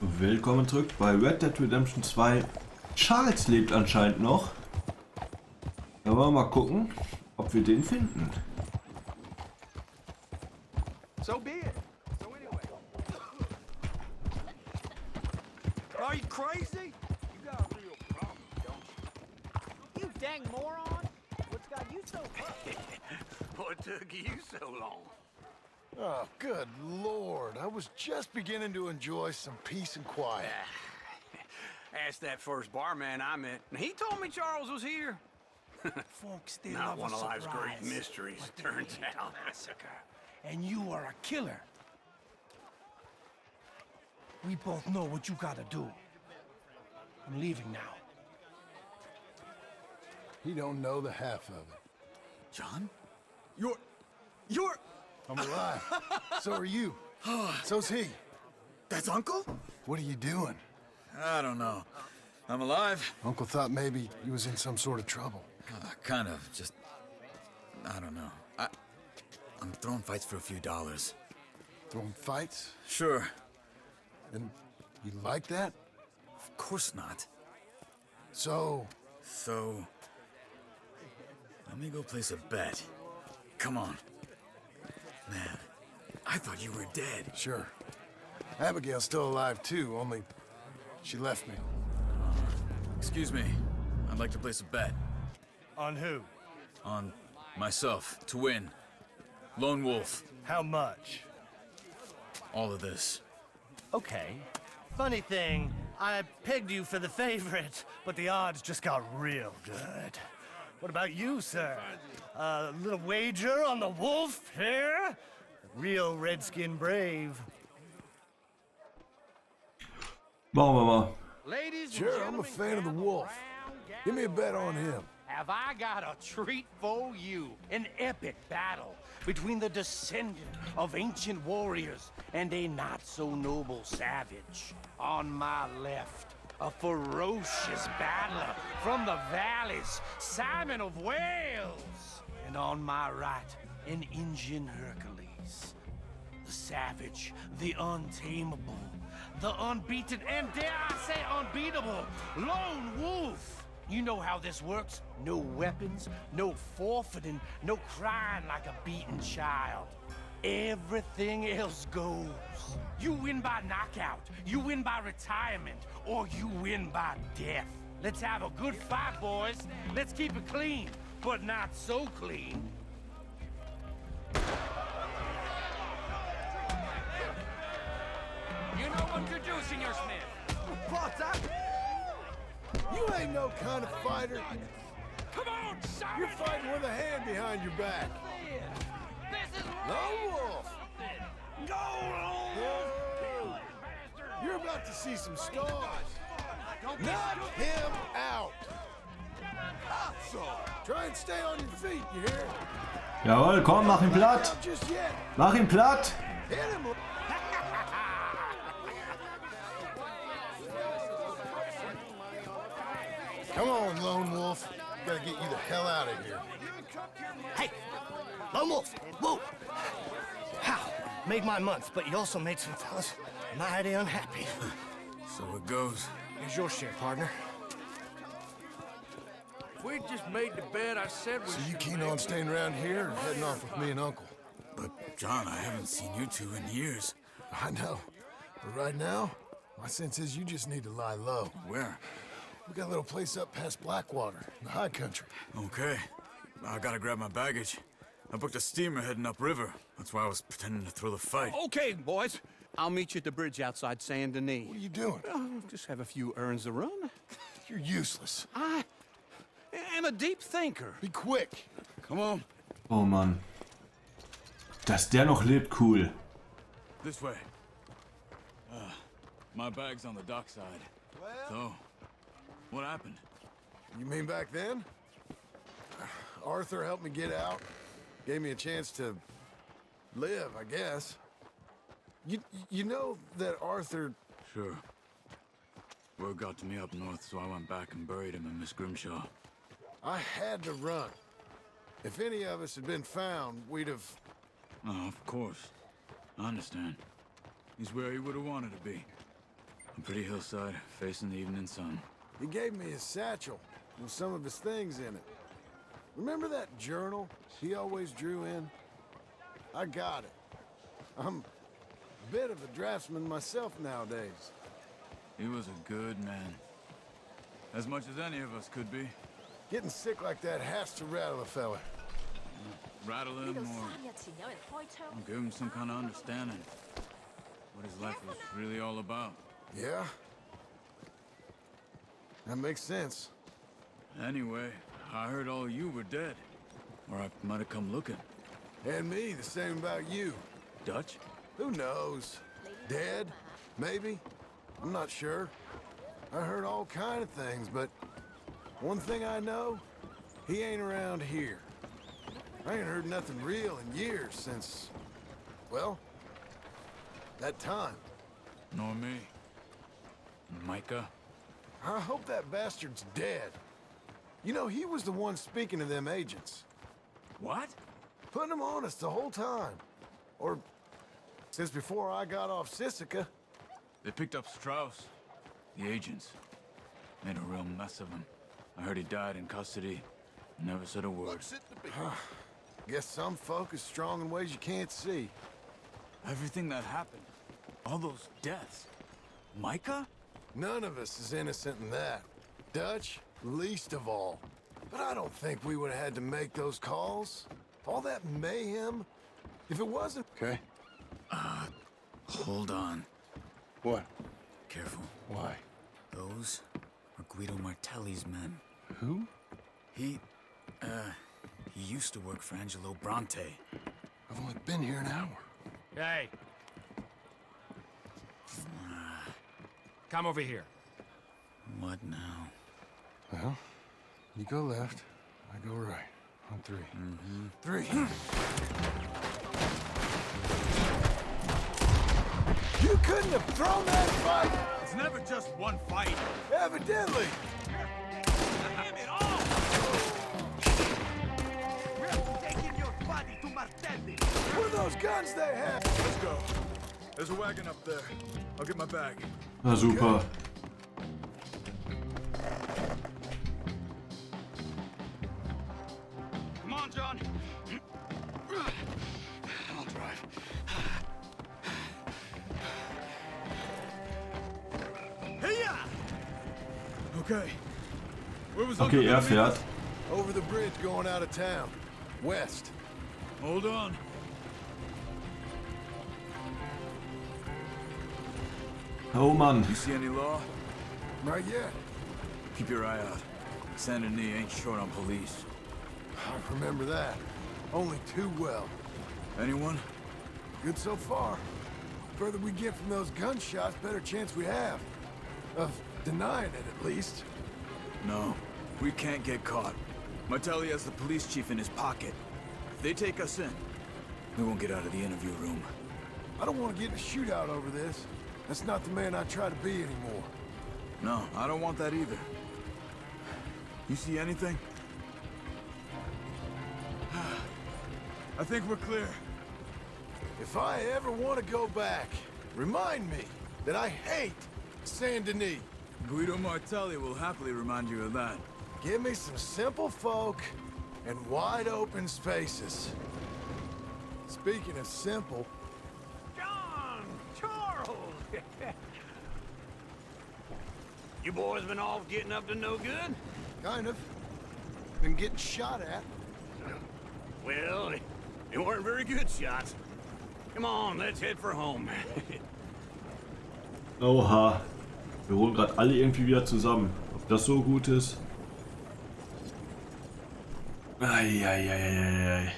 Willkommen zurück bei Red Dead Redemption 2. Charles lebt anscheinend noch. Da wollen wir mal gucken, ob wir den finden. So be it. So anyway. Are you crazy? You got a real problem, don't you? You dang moron! What's got you so fucked? What took you so long? Oh, good Lord. I was just beginning to enjoy some peace and quiet. Asked that first barman I met, and he told me Charles was here. Folks still Not love one a of life's surprise. great mysteries, But they turns hate out. a massacre. And you are a killer. We both know what you gotta do. I'm leaving now. He don't know the half of it. John? You're... I'm alive. So are you. So's he. That's Uncle? What are you doing? I don't know. I'm alive. Uncle thought maybe you was in some sort of trouble. Kind of. Just... I don't know. I'm throwing fights for a few dollars. Throwing fights? Sure. And you like that? Of course not. So, So... let me go place a bet. Come on. Man, I thought you were dead. sure. Abigail's still alive too, only she left me. Excuse me. I'd like to place a bet. On who? On myself, to win. Lone Wolf. How much? All of this. Okay. Funny thing, I pegged you for the favorite, but the odds just got real good. What about you, sir? A little wager on the wolf here? Real redskin brave. Machen wir mal. Ladies and Sure, I'm a gentlemen, fan of the gather wolf. around, Give me a bet on him. Have I got a treat for you? An epic battle between the descendant of ancient warriors and a not-so-noble savage. On my left, a ferocious battler from the valleys, Simon of Wales. And on my right, an Indian Hercules. The savage, the untamable, the unbeaten, and dare I say unbeatable, Lone Wolf. You know how this works. No weapons, no forfeiting, no crying like a beaten child. Everything else goes. You win by knockout, you win by retirement, or you win by death. Let's have a good fight, boys. Let's keep it clean, but not so clean. You know what you're doing, Senor Smith. What's You ain't no kind of fighter. Come on, Simon! You're fighting with a hand behind your back. This is Lone Wolf! Go, Lone Wolf! Whoa. You're about to see some stars. Knock him out. So, try and stay on your feet, you hear? Jawohl, komm, mach ihn platt. Not just yet. Mach ihn platt. Hit him. Come on, Lone Wolf. Gotta get you the hell out of here. Hey, Lone Wolf, whoa! How? Made my month, but you also made some fellas mighty unhappy. So it goes. Here's your share, partner. We just made the bet I said we So you keen on staying around here or heading off with me and Uncle? But, John, I haven't seen you two in years. I know. But right now, my sense is you just need to lie low. Where? We got a little place up past Blackwater, in the high country. Okay. I gotta grab my baggage. I booked a steamer heading upriver. That's why I was pretending to throw the fight. Okay, boys. I'll meet you at the bridge outside Saint Danise. What are you doing? Just have a few errands to run. You're useless. I am a deep thinker. Be quick. Come on. Oh Mann. Dass der noch lebt, cool. This way. My bag's on the dockside. So, what happened? You mean back then? Arthur helped me get out. Gave me a chance to live, I guess. You know that Arthur... Sure. Word got to me up north, so I went back and buried him in Miss Grimshaw. I had to run. If any of us had been found, we'd have... Oh, of course. I understand. He's where he would have wanted to be. A pretty hillside, facing the evening sun. He gave me his satchel with some of his things in it. Remember that journal he always drew in? I got it. I'm a bit of a draftsman myself nowadays. He was a good man. As much as any of us could be. Getting sick like that has to rattle a fella. Rattle him or give him some kind of understanding. What his life was really all about. Yeah? That makes sense. Anyway, I heard all you were dead. Or I might have come looking. And me, the same about you. Dutch? Who knows? Dead? Maybe? I'm not sure. I heard all kind of things, but one thing I know, he ain't around here. I ain't heard nothing real in years since, well, that time. Nor me. Micah? I hope that bastard's dead. You know, he was the one speaking to them agents. What? Putting them on us the whole time. Or since before I got off Sisika. They picked up Strauss. The agents. Made a real mess of him. I heard he died in custody. Never said a word. Guess some folk is strong in ways you can't see. Everything that happened. All those deaths. Micah? None of us is innocent in that. Dutch, least of all. But I don't think we would have had to make those calls. All that mayhem. If it wasn't... Okay. Hold on. What? Careful. Why? Those are Guido Martelli's men. Who? He used to work for Angelo Bronte. I've only been here an hour. Hey! Come over here. What now? Well, you go left, I go right. On three. Three. You couldn't have thrown that fight! It's never just one fight. Evidently! Give it all! We're taking your body to Martelli. What are those guns they have? Let's go. There's a wagon up there. I'll get my bag. Na super. Come on, John. I'll drive. Hey-ya! Okay. Where was Okay, Uncle er gonna meet fährt. us? Over the bridge going out of town. West. Hold on. Oh Mann. You see any law? Not yet. Keep your eye out. Saint Danise ain't short on police. I remember that. Only too well. Anyone? Good so far. Further we get from those gunshots, better chance we have. Of denying it, at least. No. We can't get caught. Martelli has the police chief in his pocket. If they take us in, we won't get out of the interview room. I don't want to get in a shootout over this. That's not the man I try to be anymore. No, I don't want that either. You see anything? I think we're clear. If I ever want to go back, remind me that I hate Saint Denis. Guido Martelli will happily remind you of that. Give me some simple folk and wide open spaces. Speaking of simple, John! Charles! You boys been off getting up to no good? kind of. Been getting shot at. Well, they weren't very good shots. Come on, let's head for home. Oha. Wir holen gerade alle irgendwie wieder zusammen. Ob das so gut ist? Eieieiei.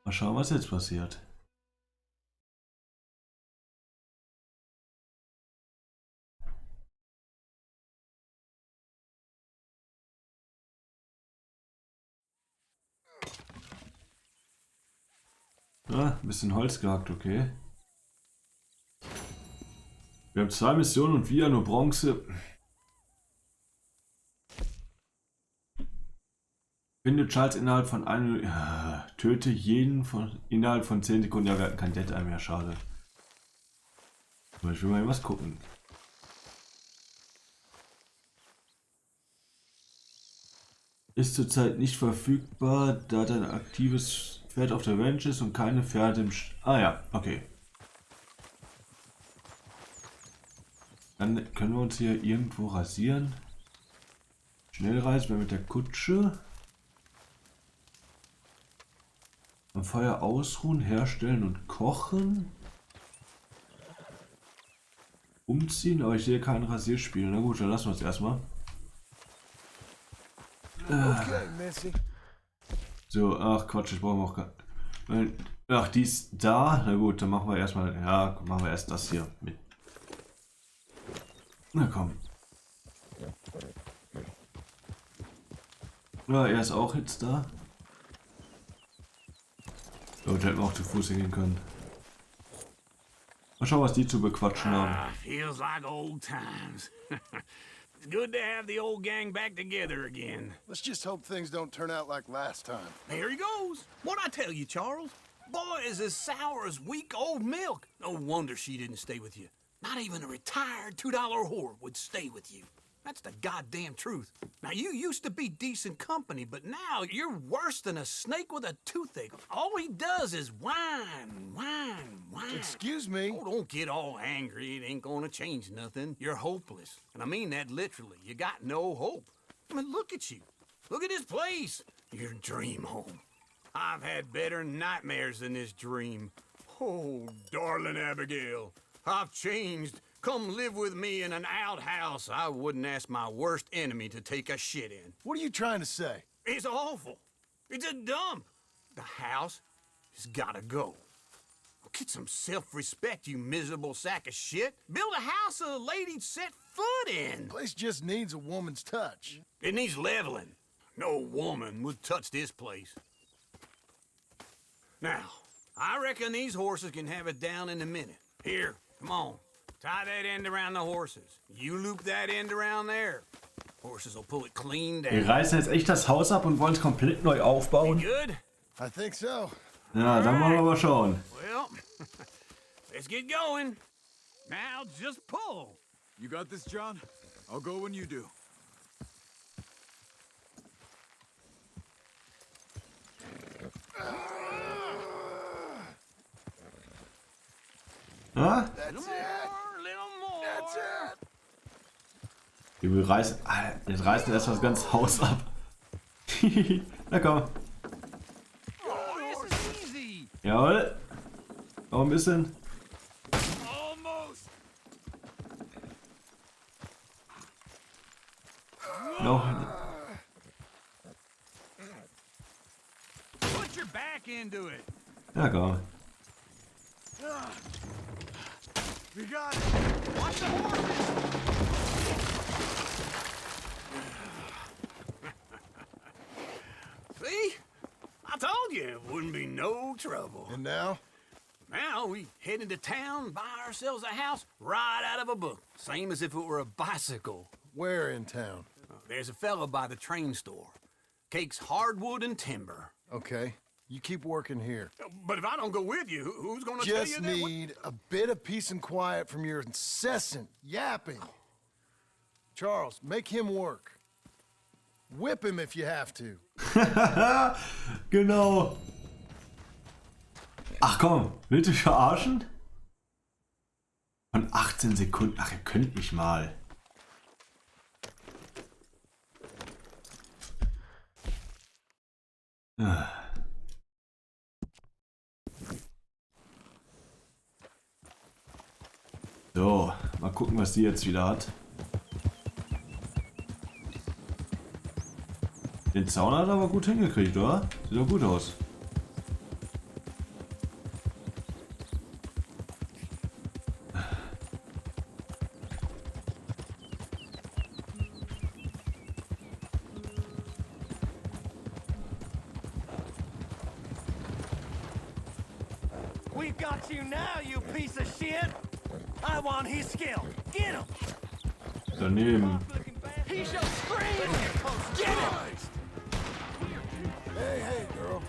Mal schauen, was jetzt passiert. Ah, ein bisschen Holz gehackt, okay. Wir haben 2 Missionen und wieder nur Bronze. Finde Charles innerhalb von töte jeden innerhalb von 10 Sekunden. Ja, wir hatten kein Dead-Eye mehr, schade. Aber ich will mal was gucken. Ist zurzeit nicht verfügbar, da dein aktives Pferd auf der Ranch ist und keine Pferde im ja, okay. Dann können wir uns hier irgendwo rasieren. Schnellreisen wir mit der Kutsche. Am Feuer ausruhen, herstellen und kochen. Umziehen, aber ich sehe kein Rasierspiel. Na gut, dann lassen wir es erstmal. Okay, Missy. So, ach Quatsch, ich brauche auch gar. Ach, die ist da. Na gut, dann machen wir erstmal. Ja, machen wir erst das hier mit. Na komm. Ja, er ist auch jetzt da. So, da hätten wir auch zu Fuß hingehen können. Mal schauen, was die zu bequatschen haben. Feels like old times. It's good to have the old gang back together again. Let's just hope things don't turn out like last time. There he goes. What'd I tell you, Charles? Boy is as sour as week-old milk. No wonder she didn't stay with you. Not even a retired $2 whore would stay with you. That's the goddamn truth. Now, you used to be decent company, but now you're worse than a snake with a toothache. All he does is whine, whine, whine. Excuse me? Oh, don't get all angry. It ain't gonna change nothing. You're hopeless. And I mean that literally. You got no hope. I mean, look at you. Look at this place. Your dream home. I've had better nightmares than this dream. Oh, darling Abigail, I've changed. Come live with me in an outhouse I wouldn't ask my worst enemy to take a shit in. What are you trying to say? It's awful. It's a dump. The house has gotta go. Get some self-respect, you miserable sack of shit. Build a house a lady'd set foot in. Place just needs a woman's touch. It needs leveling. No woman would touch this place. Now, I reckon these horses can have it down in a minute. Here, come on. Tie that end around the horses. You loop that end around there. Horses will pull it clean down. Wir reißen jetzt echt das Haus ab und wollen es komplett neu aufbauen. Good? I think so. Ja, dann wollen wir mal schauen. Well, let's get going. Now just pull. You got this, John? I'll go when you do. Ja? That's it. Little more. That's it. Wir reißen, jetzt reißen erst das ganze Haus ab. Na komm. Oh, this is easy. Jawohl. Noch ein bisschen. Almost. Noch. Put your back into it. Ja, komm. You got it. Watch the horses. See? I told you it wouldn't be no trouble. And now? Now we head into town, buy ourselves a house right out of a book. Same as if it were a bicycle. Where in town? There's a fella by the train store. Cakes hardwood and timber. Okay. You keep working here. But if I don't go with you, who's gonna tell you Just that? need a bit of peace and quiet from your incessant yapping. Charles, make him work. Whip him if you have to. Genau. Ach komm, willst du mich verarschen? Von 18 Sekunden. Ach, ihr könnt mich mal. So, mal gucken, was die jetzt wieder hat. Den Zaun hat er aber gut hingekriegt, oder? Sieht doch gut aus. We've got you now, you piece of shit! I want his skill. Get him. Daneben. He shall scream. Get him. Hey, hey, girl.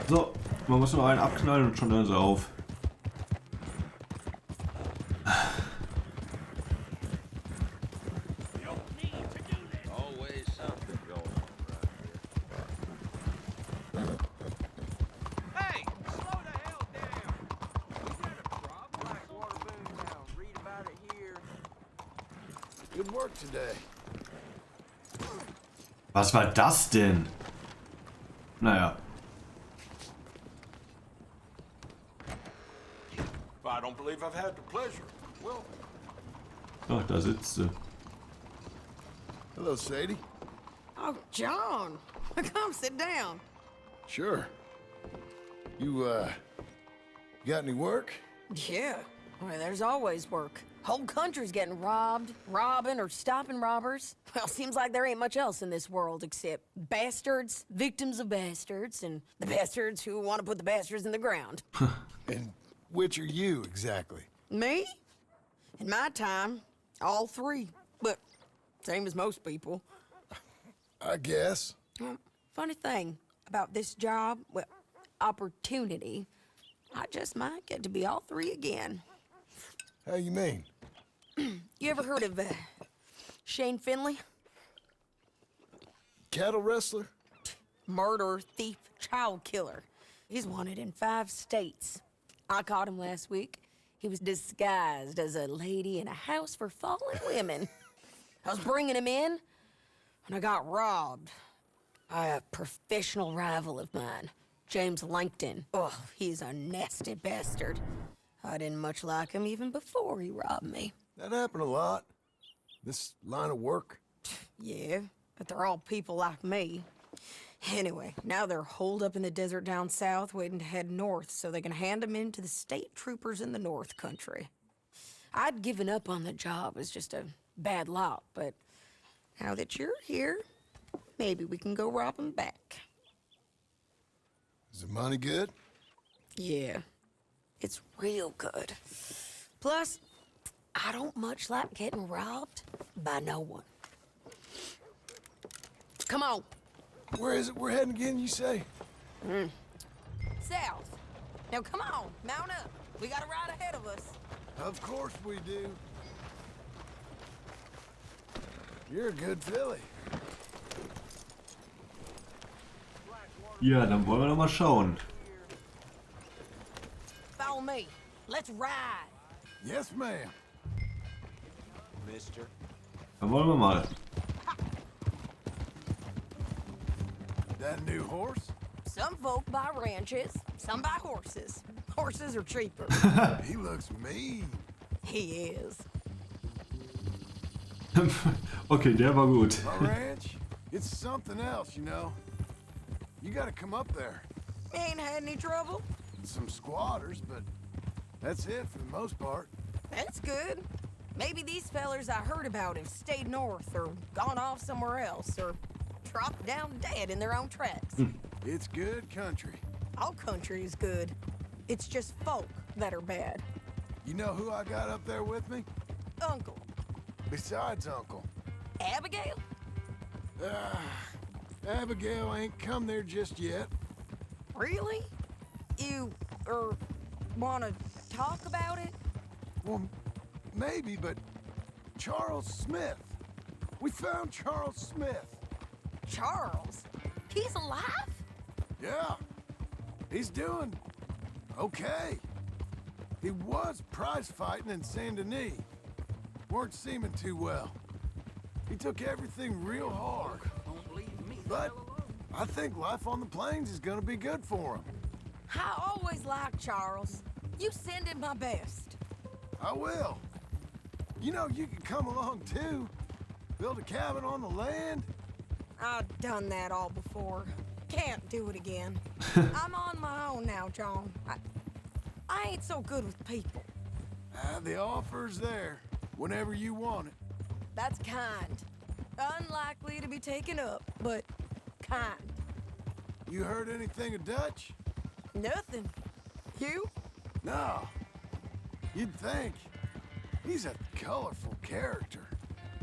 So, man muss nur einen abknallen und schon ist er auf. Always something going on right here. Hey, slow the hell down. We got a problem. Black water boom now. Read about it here. Good work today. Was war das denn? Naja. I don't believe I've had the pleasure. Well, Ach, da sitzt sie. Hello, Sadie. Oh, John, come sit down. Sure. You got any work? Yeah, well, there's always work. Whole country's getting robbed, robbing, or stopping robbers. Well, seems like there ain't much else in this world except bastards, victims of bastards, and the bastards who want to put the bastards in the ground. And which are you exactly? Me? In my time, all three. But same as most people. I guess. Well, funny thing about this job, well, opportunity, I just might get to be all three again. How you mean? You ever heard of Shane Finley? Cattle wrestler? Murderer, thief, child killer. He's wanted in 5 states. I caught him last week. He was disguised as a lady in a house for fallen women. I was bringing him in, and I got robbed by a professional rival of mine, James Langton. Oh, he's a nasty bastard. I didn't much like him even before he robbed me. That happened a lot. This line of work. Yeah, but they're all people like me. Anyway, now they're holed up in the desert down south, waiting to head north so they can hand them in to the state troopers in the north country. I'd given up on the job as just a bad lot, but now that you're here, maybe we can go rob them back. Is the money good? Yeah, it's real good. Plus, I don't much like getting robbed by no one. Come on. Where is it we're heading again, you say? South. Now come on, mount up. We got a ride ahead of us. Of course we do. You're a good filly. Ja, dann wollen wir noch mal schauen. Follow me. Let's ride. Yes, ma'am. mister. Dann wollen wir mal. That new horse? Some folk buy ranches, some buy horses. Horses are cheaper. He looks mean. He is. Okay, der war gut. My ranch? It's something else, you know. You gotta come up there. Ain't had any trouble? Some squatters, but that's it for the most part. That's good. Maybe these fellers I heard about have stayed north or gone off somewhere else or dropped down dead in their own tracks. It's good country. All country is good. It's just folk that are bad. You know who I got up there with me? Uncle. Besides Uncle. Abigail? Abigail ain't come there just yet. Really? You, wanna talk about it? Well, maybe, but Charles Smith. We found Charles Smith. Charles? He's alive? Yeah. He's doing okay. He was prize fighting in Saint Danise. Weren't seeming too well. He took everything real hard. But I think life on the plains is gonna be good for him. I always liked Charles. You send him my best. I will. You know, you can come along too. Build a cabin on the land. I've done that all before. Can't do it again. I'm on my own now, John. I ain't so good with people. The offer's there whenever you want it. That's kind. Unlikely to be taken up, but kind. You heard anything of Dutch? Nothing. You? No. You'd think. He's a colorful character.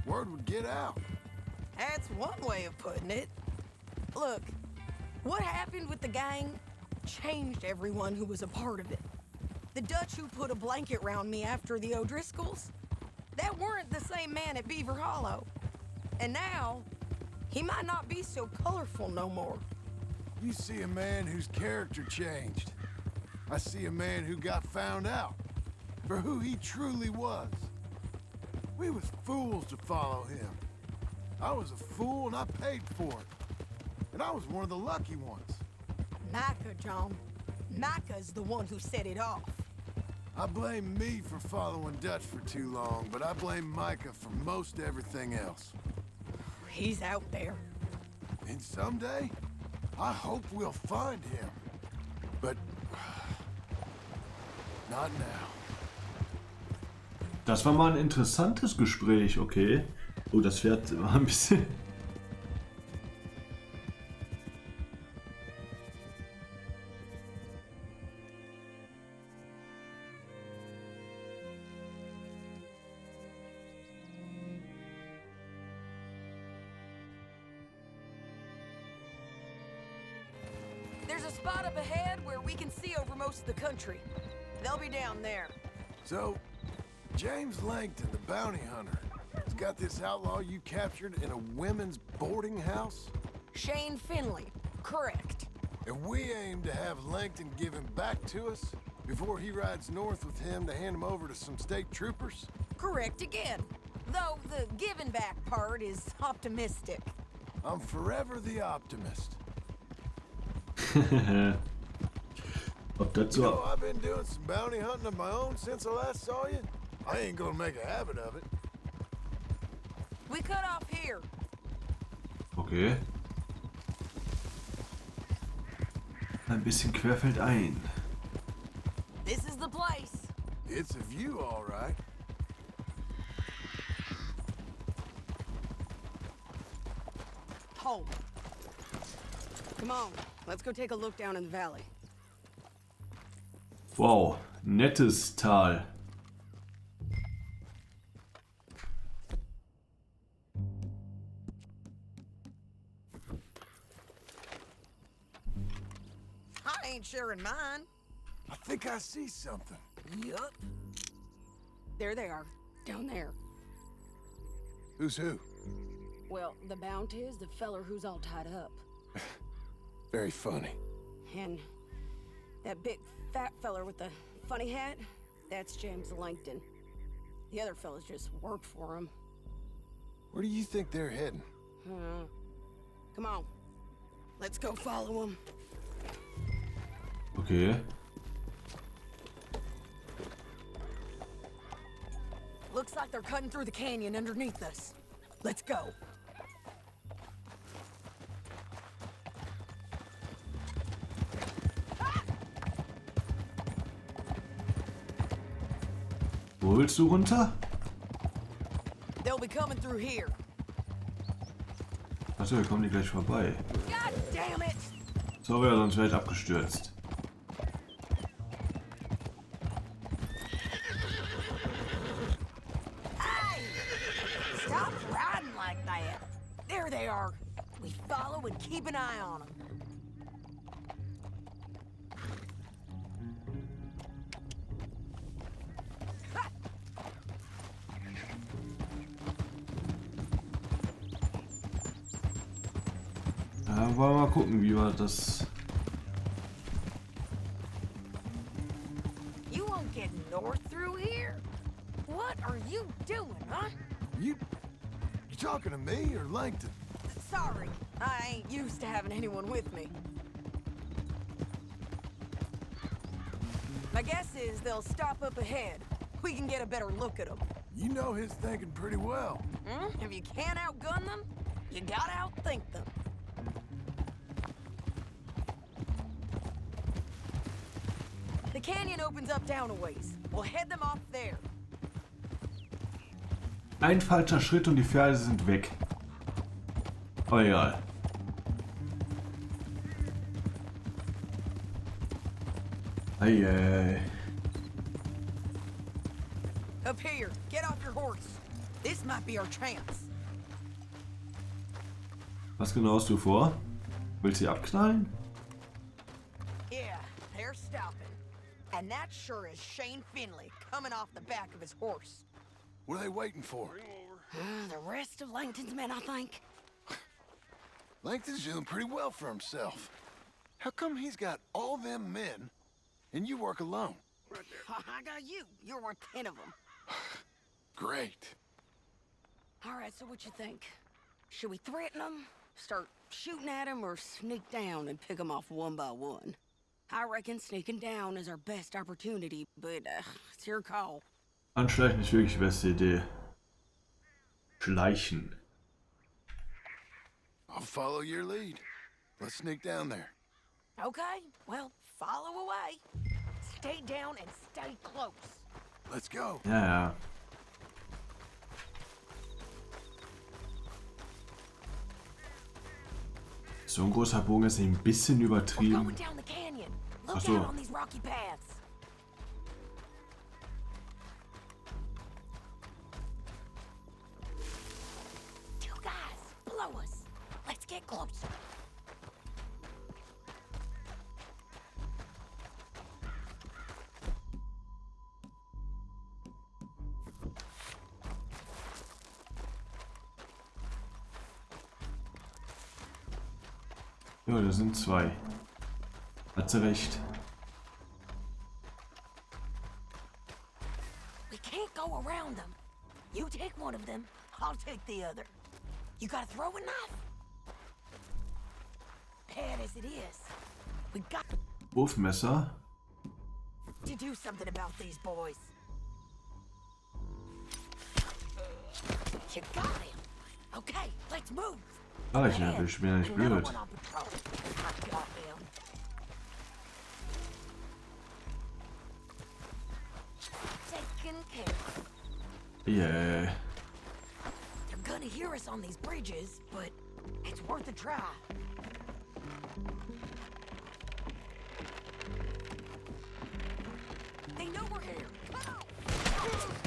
Word would get out. That's one way of putting it. Look, what happened with the gang changed everyone who was a part of it. The Dutch who put a blanket round me after the O'Driscolls, that weren't the same man at Beaver Hollow. And now, he might not be so colorful no more. You see a man whose character changed. I see a man who got found out for who he truly was. We was fools to follow him. I was a fool and I paid for it. And I was one of the lucky ones. Micah, John. Micah's the one who set it off. I blame me for following Dutch for too long, but I blame Micah for most everything else. He's out there. And someday, I hope we'll find him. But not now. Das war mal ein interessantes Gespräch, okay. Oh, das Pferd war ein bisschen... There's a spot up ahead where we can see over most of the country. They'll be down there. So, James Langton, the bounty hunter, has got this outlaw you captured in a women's boarding house? Shane Finley, correct. And we aim to have Langton give him back to us before he rides north with him to hand him over to some state troopers? Correct again. Though the giving back part is optimistic. I'm forever the optimist. Ob das You so... know, I've been doing some bounty hunting of my own since I last saw you. I ain't gonna make a habit of it. We cut off here. Okay. Ein bisschen querfeldein. This is the place. It's a view, all right. Hold. Come on, let's go take a look down in the valley. Wow, nettes Tal. I ain't sharing mine. I think I see something. Yup. There they are, down there. Who's who? Well, the bounty is the feller who's all tied up. Very funny. And that big fat feller with the funny hat, that's James Langton. The other fellas just work for him. Where do you think they're heading? Come on, let's go follow him. Okay. Looks like they're cutting through the canyon underneath us. Let's go. Wo willst du runter? They'll be coming through here. Achso, wir kommen die gleich vorbei. God damn it! Sorry, sonst wäre ich abgestürzt. Hey! Stop riding like that. There they are. We follow and keep an eye on them. Ja, wollen wir mal gucken, wie wir das... You won't get north through here? What are you doing, huh? You talking to me or Langton? Sorry, I ain't used to having anyone with me. My guess is they'll stop up ahead. We can get a better look at them. You know his thinking pretty well. If you can't outgun them, you gotta outthink them. The canyon opens up down a ways. We'll head them off there. Ein falscher Schritt und die Pferde sind weg. Oh, egal. Eieiei. Up here, get off your horse. This might be our chance. Was genau hast du vor? Willst du sie abknallen? Yeah, they're stopping. And that sure is Shane Finley coming off the back of his horse. What are they waiting for? The rest of Langton's men, I think. Langton's doing pretty well for himself. How come he's got all them men and you work alone? I got you. You're worth 10 of them. Great. All right, so what you think? Should we threaten them, start shooting at them, or sneak down and pick them off one by one? I reckon sneaking down is our best opportunity, but it's your call. Anschleichen ist wirklich die beste Idee. Schleichen. I'll follow your lead. Let's sneak down there. Okay, well, follow away. Stay down and stay close. Let's go. Ja, ja. So ein großer Bogen ist ein bisschen We're übertrieben. going down the canyon. Look Ach so. out on these rocky paths. Two guys below us. Let's get closer. Ja, da sind zwei. Hat sie recht. We can't go around them. You take one of them, I'll take the other. You got a throwing knife? Bad as it is, we got Wurfmesser. to do something about these boys. You got him. Okay, let's move. Ah, ich bin ja nicht Another blöd. one on patrol. I got him. Taken care of. Yeah. They're gonna hear us on these bridges, but it's worth a try. They know we're here. Come on!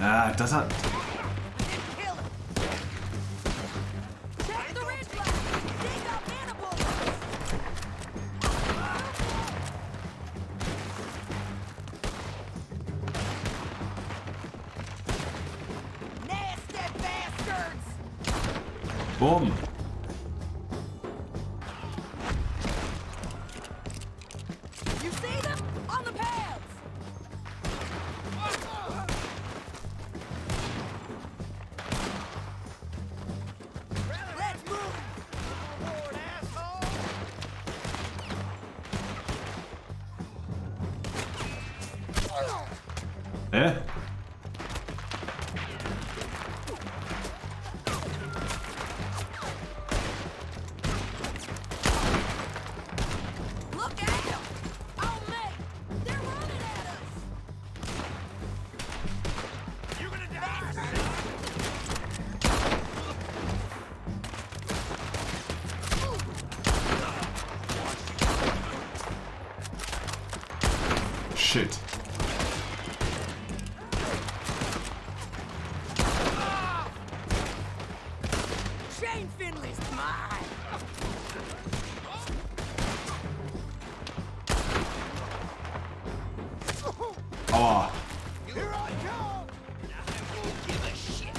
Ah, das hat... Kill him! Check the ridge line! They got mana bullets! Nasty bastards! Bumm. You see them? On the paths! Let's move! Forward, asshole! Hä? Look at them! Oh, mate! They're running at us! You're gonna die! Shit. Shane Finley's mine! Aua. Here I come! I won't give a shit.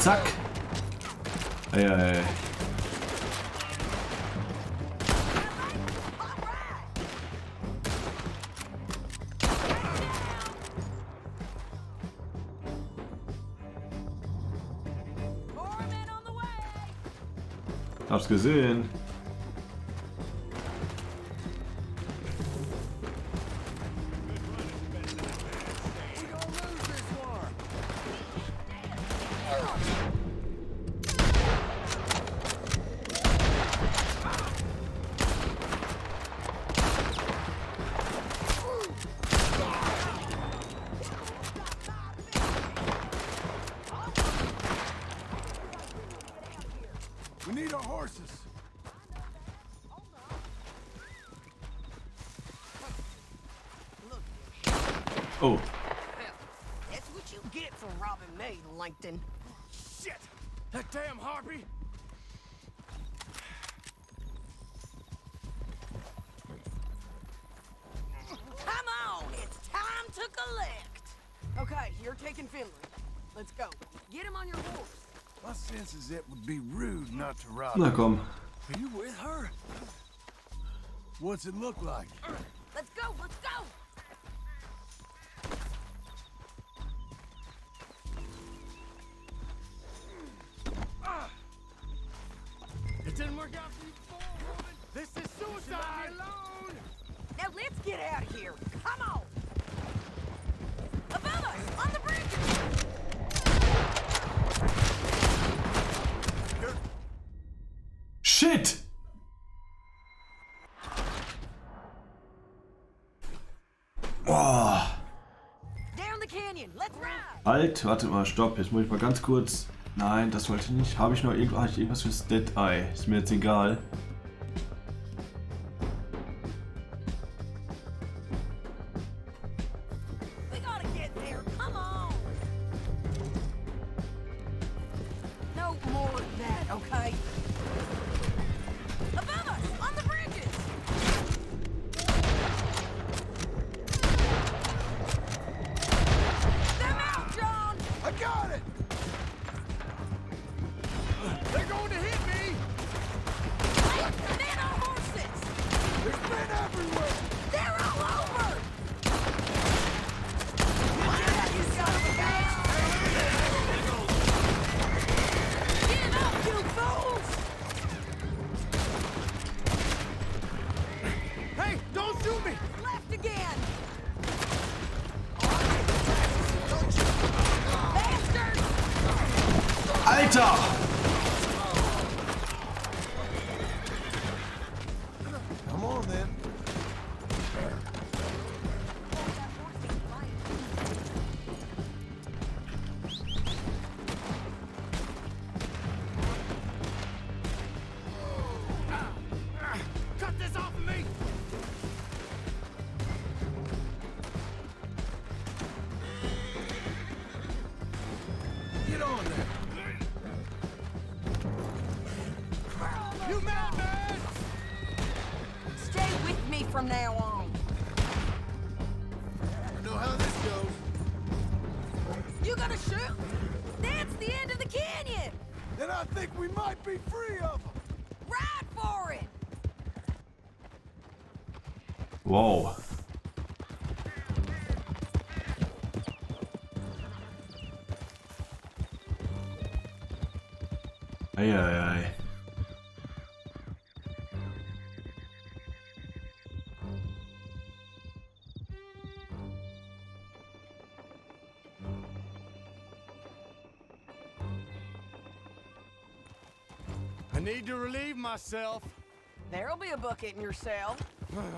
Zack. Ey. Hab's gesehen. We need our horses. Oh. That's what you get for robbing me, Langton. Shit! That damn harpy! Come on, it's time to collect. Okay, you're taking Finley. Let's go. Get him on your horse. My sense is it would be rude not to rob Na her. komm. Are you with her? What's it look like? Let's go, let's go. It didn't work out for you before, woman! This is suicide! Leave me alone! Now let's get out of here. Come on. Above us, on the bridge. Shit! Boah. Down the canyon. Let's ride. Halt, warte mal, stopp. Jetzt muss ich mal ganz kurz. Nein, das wollte ich nicht. Habe ich noch irgendwas fürs Dead Eye? Ist mir jetzt egal. We gotta get there. Come on. No more of that, okay? Above us, on the bridges. Them out, John. I got it! They're going to hit me! Hey, men on horses. There's men everywhere! They're all over. You son of a bitch. Give up, you fools. Hey, don't shoot me! Left again. Bastards. Alter! Come on then. Cut this off of me! Get on there. You madman! Stay with me from now on. I know how this goes. You gonna shoot? That's the end of the canyon. Then I think we might be free of them. Ride for it. Wow. Eieiei. I need to relieve myself. There'll be a bucket in your cell.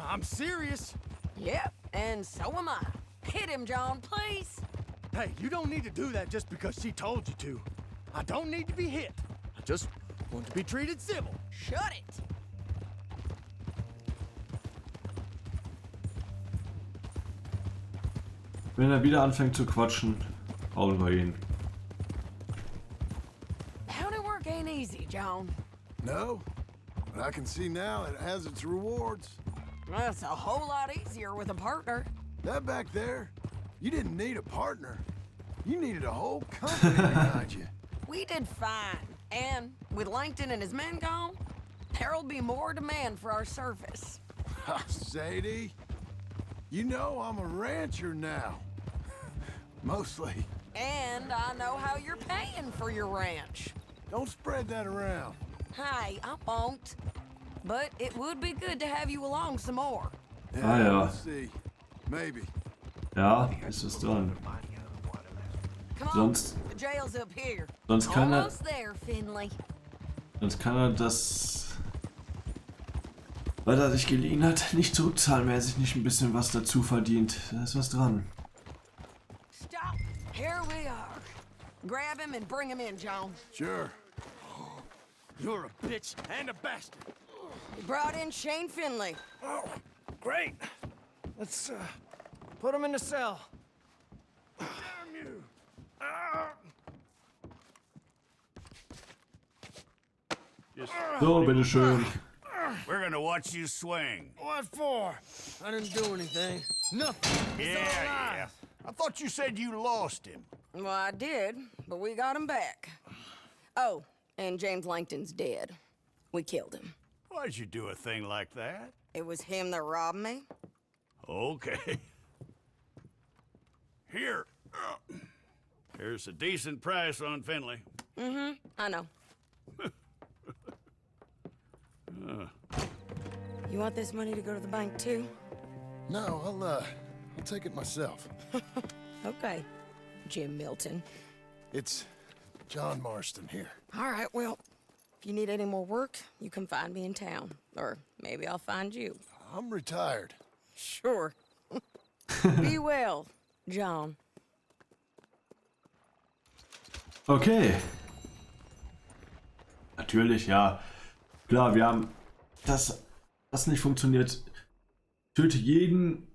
I'm serious. Yep, and so am I. Hit him, John, please. Hey, you don't need to do that just because she told you to. I don't need to be hit. I just want to be treated civil. Shut it. Wenn er wieder anfängt zu quatschen, hauen wir ihn. Howdy work ain't easy, John. No, but I can see now it has its rewards. That's a whole lot easier with a partner. That back there, you didn't need a partner. You needed a whole company behind you. we did fine. And with Langton and his men gone, there'll be more demand for our service. Sadie, you know I'm a rancher now. Mostly. And I know how you're paying for your ranch. Don't spread that around. Hey, I won't. But it would be good to have you along some more. Ah ja. We'll see. Maybe. Ja, ist es dran. Come on, Sonst- the jail's up here. Sonst kann er, Almost there, Finley. sonst kann er das, weil er sich geliehen hat, nicht zurückzahlen, wenn er sich nicht ein bisschen was dazu verdient. Da ist was dran. Stop. Here we are. Grab him and bring him in, John. Sure. You're a bitch and a bastard. We brought in Shane Finley. Oh, great. Let's put him in the cell. Damn you. So, bitteschön. We're gonna watch you swing. What for? I didn't do anything. Nothing. Yeah. I thought you said you lost him. Well, I did, but we got him back. Oh, and James Langton's dead. We killed him. Why'd you do a thing like that? It was him that robbed me. Okay. Here. Here's a decent price on Finley. I know. You want this money to go to the bank too? No, I'll take it myself. Okay, Jim Milton. It's John Marston here. All right, well, if you need any more work, you can find me in town. Or maybe I'll find you. I'm retired. Sure. Be well, John. Okay. Natürlich, ja. Klar, wir haben das nicht funktioniert. Töte jeden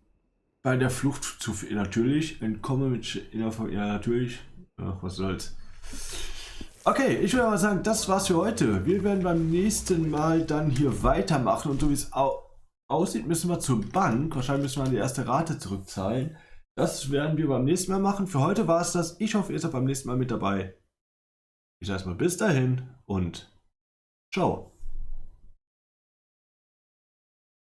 bei der Flucht zu viel. Natürlich. Entkomme mit ja, natürlich. Ach, was soll's. Okay, ich würde mal sagen, das war's für heute. Wir werden beim nächsten Mal dann hier weitermachen. Und so wie es aussieht, müssen wir zur Bank. Wahrscheinlich müssen wir an die erste Rate zurückzahlen. Das werden wir beim nächsten Mal machen. Für heute war es das. Ich hoffe, ihr seid beim nächsten Mal mit dabei. Ich sage mal bis dahin und ciao.